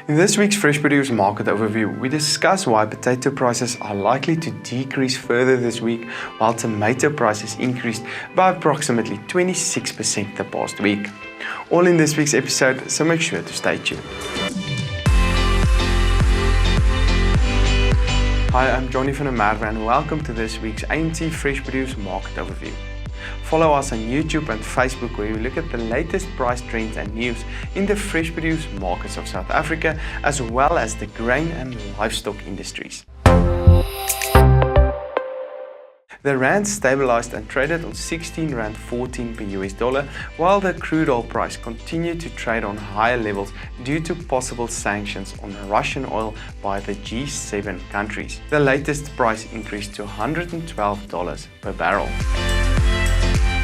In this week's Fresh Produce Market Overview, we discuss why potato prices are likely to decrease further this week, while tomato prices increased by approximately 26% the past week. All in this week's episode, so make sure to stay tuned. Hi, I'm Johnny van der Merwe and welcome to this week's AMT Fresh Produce Market Overview. Follow us on YouTube and Facebook where we look at the latest price trends and news in the fresh produce markets of South Africa as well as the grain and livestock industries. The rand stabilized and traded on R16.14 per US dollar, while the crude oil price continued to trade on higher levels due to possible sanctions on Russian oil by the G7 countries. The latest price increased to $112 per barrel.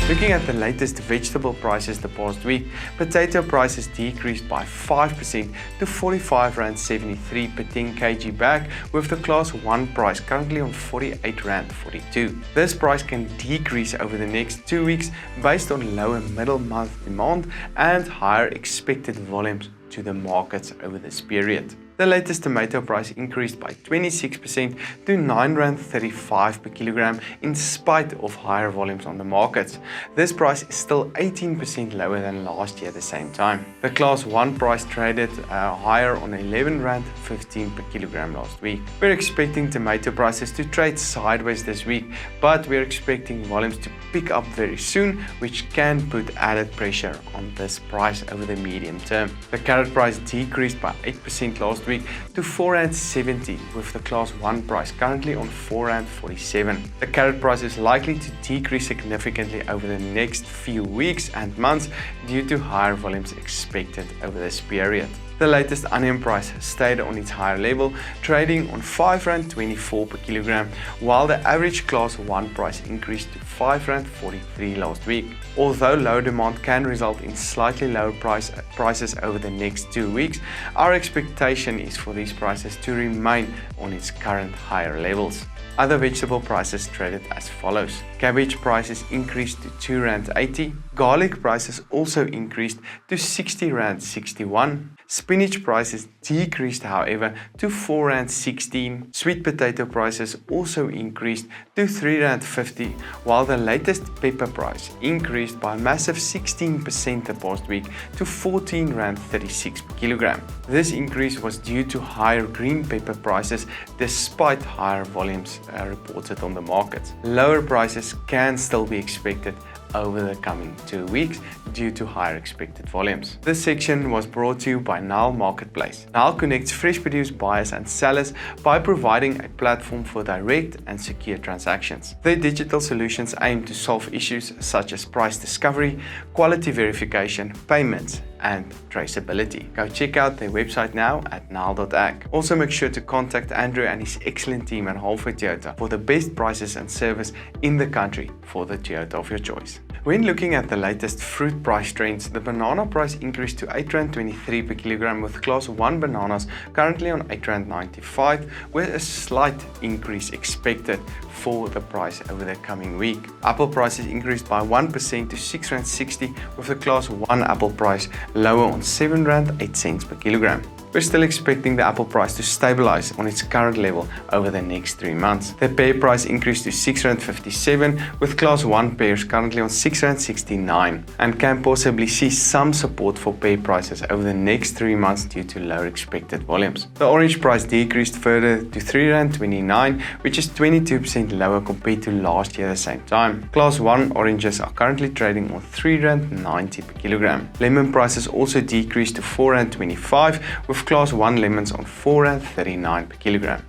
Looking at the latest vegetable prices the past week, potato prices decreased by 5% to R45.73 per 10 kg bag, with the Class 1 price currently on R48.42. This price can decrease over the next 2 weeks based on lower middle month demand and higher expected volumes to the markets over this period. The latest tomato price increased by 26% to R9.35 per kilogram in spite of higher volumes on the markets. This price is still 18% lower than last year at the same time. The Class 1 price traded higher on R11.15 per kilogram last week. We're expecting tomato prices to trade sideways this week, but we're expecting volumes to pick up very soon, which can put added pressure on this price over the medium term. The carrot price decreased by 8% last week to R4.70, with the Class 1 price currently on R4.47. The carrot price is likely to decrease significantly over the next few weeks and months due to higher volumes expected over this period. The latest onion price stayed on its higher level, trading on R5.24 per kilogram, while the average Class 1 price increased to R5.43 last week. Although low demand can result in slightly lower prices over the next 2 weeks, our expectation is for these prices to remain on its current higher levels. Other vegetable prices traded as follows. Cabbage prices increased to R2.80. Garlic prices also increased to R60.61. Spinach prices decreased, however, to R4.16. Sweet potato prices also increased to R3.50, while the latest pepper price increased by a massive 16% the past week to R14.36 per kilogram. This increase was due to higher green pepper prices despite higher volumes reported on the market. Lower prices can still be expected over the coming 2 weeks due to higher expected volumes. This section was brought to you by Nile Marketplace. Nile connects fresh produce buyers and sellers by providing a platform for direct and secure transactions. Their digital solutions aim to solve issues such as price discovery, quality verification, payments, and traceability. Go check out their website now at Nile.ag. Also make sure to contact Andrew and his excellent team at Halfway Toyota for the best prices and service in the country for the Toyota of your choice. When looking at the latest fruit price trends, the banana price increased to R8.23 per kilogram, with Class 1 bananas currently on R8.95, with a slight increase expected for the price over the coming week. Apple prices increased by 1% to R6.60, with the Class 1 apple price lower on R7.08 per kilogram. We're still expecting the apple price to stabilize on its current level over the next 3 months. The pear price increased to R6.57, with Class 1 pears currently on R6.69, and can possibly see some support for pear prices over the next 3 months due to lower expected volumes. The orange price decreased further to R3.29, which is 22% lower compared to last year at the same time. Class 1 oranges are currently trading on R3.90 per kilogram. Lemon prices also decreased to R4.25, with Class 1 lemons on R4.39 per kilogram.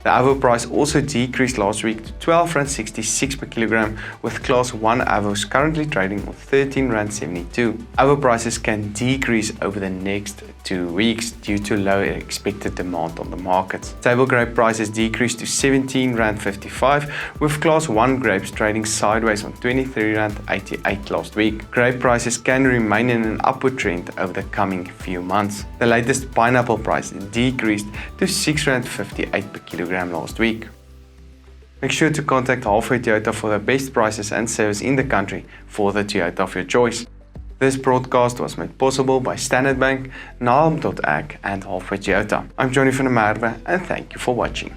The avo price also decreased last week to R12.66 per kilogram, with Class 1 avos currently trading on R13.72. Avo prices can decrease over the next 2 weeks due to lower expected demand on the market. Table grape prices decreased to R17.55, with Class 1 grapes trading sideways on R23.88 last week. Grape prices can remain in an upward trend over the coming few months. The latest pineapple price decreased to R6.58 per kilogram last week. Make sure to contact Halfway Toyota for the best prices and service in the country for the Toyota of your choice. This broadcast was made possible by Standard Bank, Nile.ag and Halfway Toyota. I'm Johnny van der Merwe and thank you for watching.